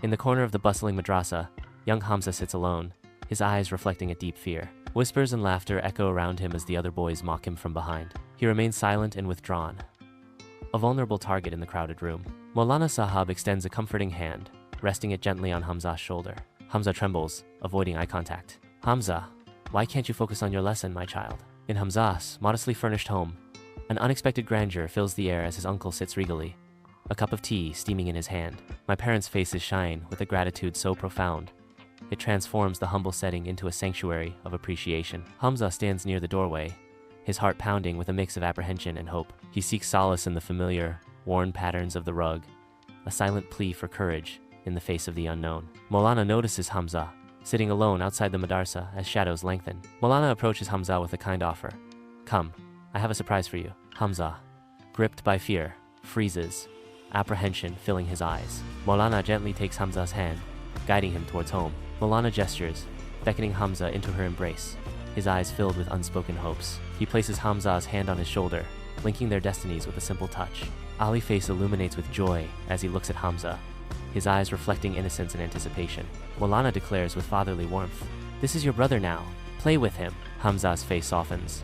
In the corner of the bustling madrasa, young Hamza sits alone, his eyes reflecting a deep fear. Whispers and laughter echo around him as the other boys mock him from behind. He remains silent and withdrawn, a vulnerable target in the crowded room. Mollana Sahab extends a comforting hand, resting it gently on Hamza's shoulder. Hamza trembles, avoiding eye contact. Hamza, why can't you focus on your lesson, my child? In Hamza's modestly furnished home, an unexpected grandeur fills the air as his uncle sits regally, a cup of tea steaming in his hand. My parents' faces shine with a gratitude so profound, it transforms the humble setting into a sanctuary of appreciation. Hamza stands near the doorway, his heart pounding with a mix of apprehension and hope. He seeks solace in the familiar, worn patterns of the rug, a silent plea for courage in the face of the unknown. Mollana notices Hamza, sitting alone outside the Madarsa as shadows lengthen. Mollana approaches Hamza with a kind offer. Come, I have a surprise for you. Hamza, gripped by fear, freezes, apprehension filling his eyes. Mollana gently takes Hamza's hand, guiding him towards home. Mollana gestures, beckoning Hamza into her embrace, his eyes filled with unspoken hopes. He places Hamza's hand on his shoulder, linking their destinies with a simple touch. Ali's face illuminates with joy as he looks at Hamza, his eyes reflecting innocence and anticipation. Mollana declares with fatherly warmth, "This is your brother now. Play with him." Hamza's face softens,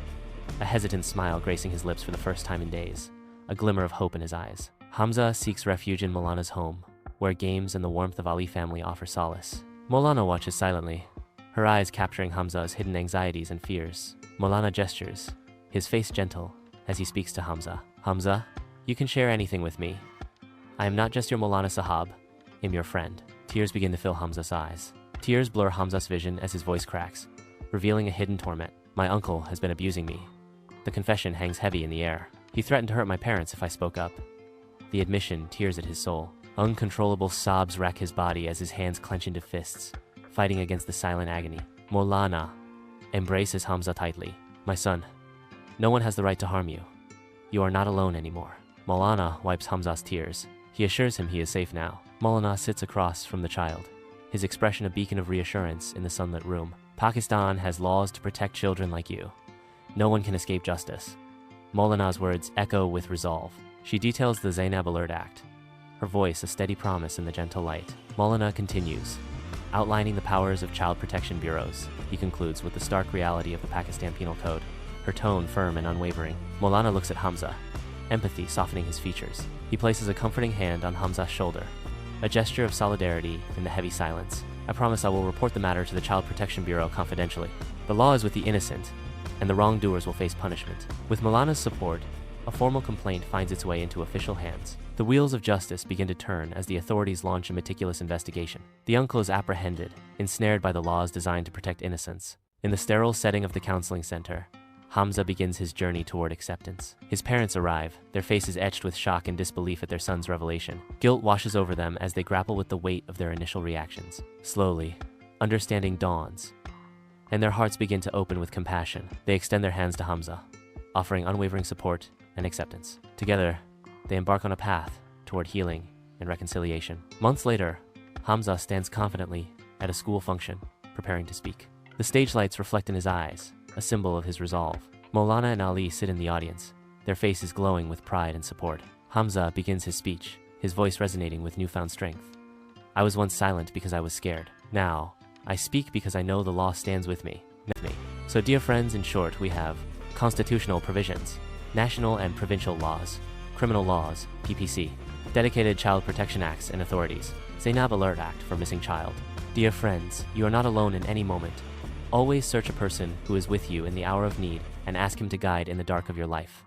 a hesitant smile gracing his lips for the first time in days, a glimmer of hope in his eyes. Hamza seeks refuge in Mollana's home, where games and the warmth of Ali family offer solace. Mollana watches silently, her eyes capturing Hamza's hidden anxieties and fears. Mollana gestures, his face gentle, as he speaks to Hamza. Hamza, you can share anything with me. I am not just your Mollana Sahab, I'm your friend. Tears begin to fill Hamza's eyes. Tears blur Hamza's vision as his voice cracks, revealing a hidden torment. My uncle has been abusing me. The confession hangs heavy in the air. He threatened to hurt my parents if I spoke up. The admission tears at his soul. Uncontrollable sobs rack his body as his hands clench into fists, fighting against the silent agony. Mollana embraces Hamza tightly. My son, no one has the right to harm you. You are not alone anymore. Mollana wipes Hamza's tears. He assures him he is safe now. Mollana sits across from the child, his expression a beacon of reassurance in the sunlit room. Pakistan has laws to protect children like you. No one can escape justice. Mollana's words echo with resolve. She details the Zainab Alert Act, her voice a steady promise in the gentle light. Mollana continues, outlining the powers of child protection bureaus. He concludes with the stark reality of the Pakistan Penal Code, her tone firm and unwavering. Mollana looks at Hamza, empathy softening his features. He places a comforting hand on Hamza's shoulder, a gesture of solidarity in the heavy silence. I promise I will report the matter to the Child Protection Bureau confidentially. The law is with the innocent, and the wrongdoers will face punishment. With Mollana's support, a formal complaint finds its way into official hands. The wheels of justice begin to turn as the authorities launch a meticulous investigation. The uncle is apprehended, ensnared by the laws designed to protect innocence. In the sterile setting of the counseling center, Hamza begins his journey toward acceptance. His parents arrive, their faces etched with shock and disbelief at their son's revelation. Guilt washes over them as they grapple with the weight of their initial reactions. Slowly, understanding dawns, and their hearts begin to open with compassion. They extend their hands to Hamza, offering unwavering support and acceptance. Together, they embark on a path toward healing and reconciliation. Months later, Hamza stands confidently at a school function, preparing to speak. The stage lights reflect in his eyes, a symbol of his resolve. Mollana and Ali sit in the audience, their faces glowing with pride and support. Hamza begins his speech, his voice resonating with newfound strength. I was once silent because I was scared. Now, I speak because I know the law stands with me. So dear friends, in short, we have constitutional provisions, national and provincial laws, criminal laws, PPC, dedicated child protection acts and authorities, Zainab Alert Act for missing child. Dear friends, you are not alone in any moment. Always search a person who is with you in the hour of need and ask him to guide in the dark of your life.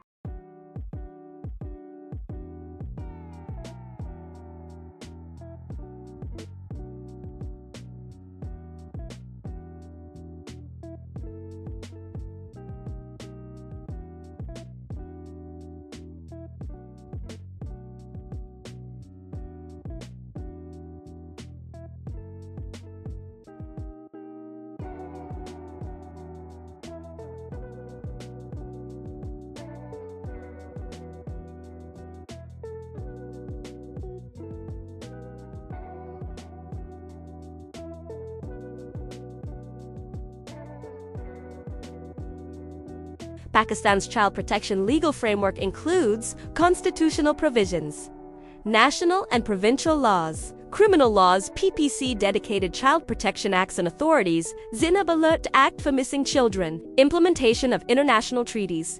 Pakistan's child protection legal framework includes constitutional provisions, national and provincial laws, Criminal laws, PPC dedicated Child Protection Acts and authorities, Zainab Alert Act for missing children, implementation of international treaties.